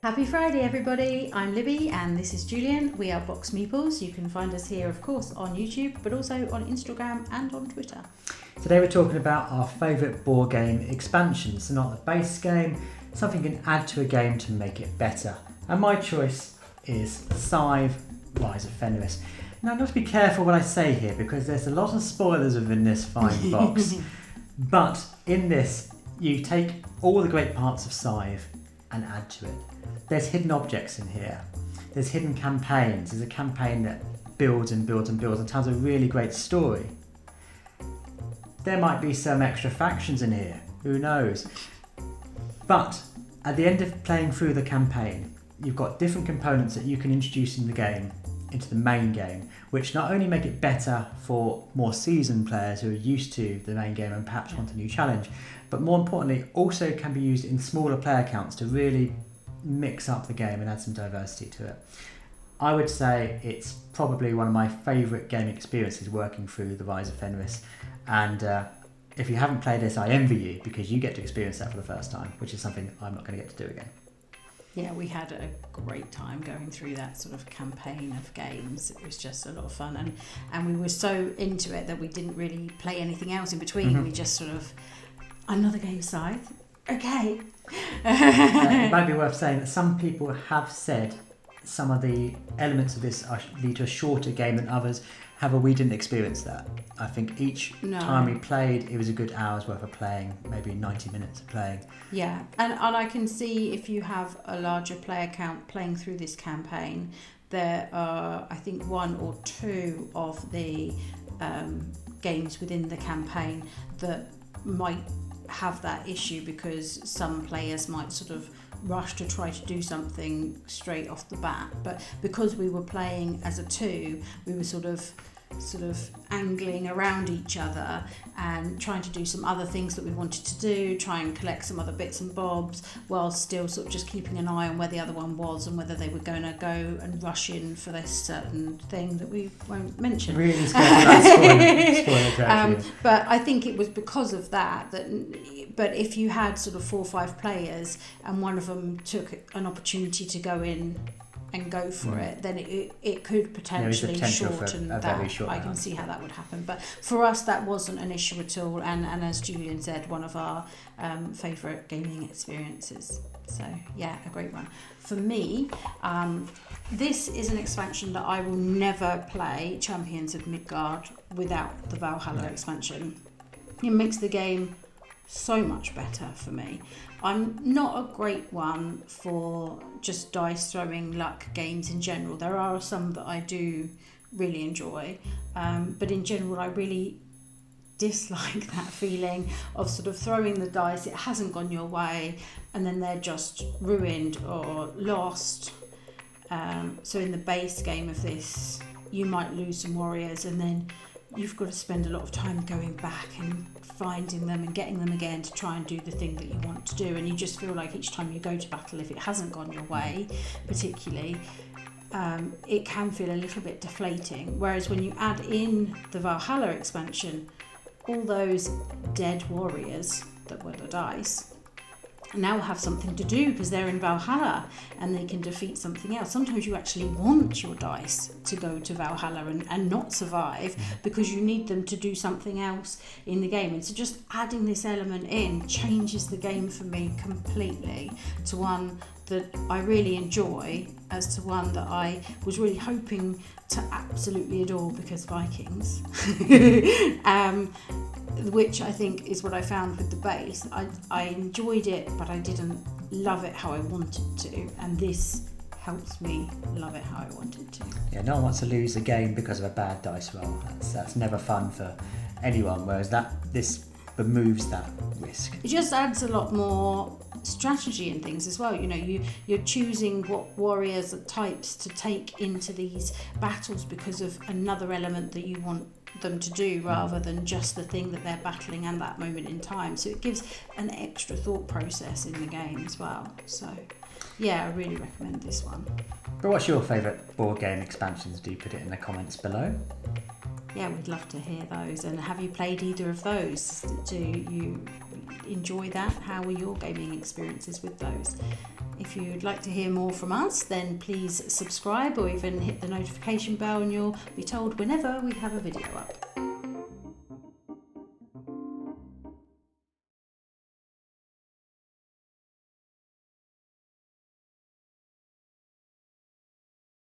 Happy Friday, everybody. I'm Libby and this is Julian. We are BoxedMeeples. You can find us here, of course, on YouTube, but also on Instagram and on Twitter. Today we're talking about our favourite board game expansions. So not the base game, something you can add to a game to make it better. And my choice is Scythe, Rise of Fenris. Now I've got to be careful what I say here because there's a lot of spoilers within this fine box. But in this, you take all the great parts of Scythe and add to it. There's hidden objects in here. There's hidden campaigns. There's a campaign that builds and builds and builds and tells a really great story. There might be some extra factions in here. Who knows? But at the end of playing through the campaign, you've got different components that you can introduce in the game into the main game, which not only make it better for more seasoned players who are used to the main game and perhaps want a new challenge, but more importantly also can be used in smaller player counts to really mix up the game and add some diversity to it. I would say it's probably one of my favourite game experiences working through the Rise of Fenris, and if you haven't played this, I envy you because you get to experience that for the first time, which is something I'm not going to get to do again. Yeah, we had a great time going through that sort of campaign of games. It was just a lot of fun, and we were so into it that we didn't really play anything else in between. We just sort of, another game, Scythe, okay. It might be worth saying that some people have said some of the elements of this lead to a shorter game than others. However, we didn't experience that. I think each time we played, it was a good hour's worth of playing, maybe 90 minutes of playing. Yeah, and I can see if you have a larger player count playing through this campaign, there are, I think, one or two of the games within the campaign that might have that issue because some players might sort of rush to try to do something straight off the bat, but because we were playing as a two, we were sort of angling around each other and trying to do some other things that we wanted to do, try and collect some other bits and bobs while still sort of just keeping an eye on where the other one was and whether they were going to go and rush in for this certain thing that we won't mention. Really spoiler but I think it was because of that, but if you had sort of 4 or 5 players and one of them took an opportunity to go in and go for it, then it could potentially shorten that. I can see how that would happen. But for us, that wasn't an issue at all. And as Julian said, one of our favourite gaming experiences. So yeah, a great one. For me, this is an expansion that I will never play, Champions of Midguard, without the Valhalla expansion. It makes the game so much better for me. I'm not a great one for just dice throwing luck games in general. There are some that I do really enjoy, but in general I really dislike that feeling of sort of throwing the dice, it hasn't gone your way, and then they're just ruined or lost. So in the base game of this, you might lose some warriors and then you've got to spend a lot of time going back and finding them and getting them again to try and do the thing that you want to do, and you just feel like each time you go to battle, if it hasn't gone your way particularly, it can feel a little bit deflating. Whereas when you add in the Valhalla expansion, all those dead warriors that were the dice now have something to do because they're in Valhalla and they can defeat something else. Sometimes you actually want your dice to go to Valhalla and not survive because you need them to do something else in the game. And so just adding this element in changes the game for me completely to one that I really enjoy, as to one that I was really hoping to absolutely adore because Vikings. Which I think is what I found with the base. I enjoyed it, but I didn't love it how I wanted to, and this helps me love it how I wanted to. Yeah, no one wants to lose a game because of a bad dice roll. That's never fun for anyone, whereas this removes that risk. It just adds a lot more strategy and things as well. You know, you're choosing what warriors types to take into these battles because of another element that you want them to do rather than just the thing that they're battling at that moment in time. So it gives an extra thought process in the game as well. So yeah, I really recommend this one. But what's your favourite board game expansions? Do put it in the comments below. Yeah, we'd love to hear those. And have you played either of those? Do you enjoy that? How were your gaming experiences with those? If you'd like to hear more from us, then please subscribe or even hit the notification bell and you'll be told whenever we have a video up.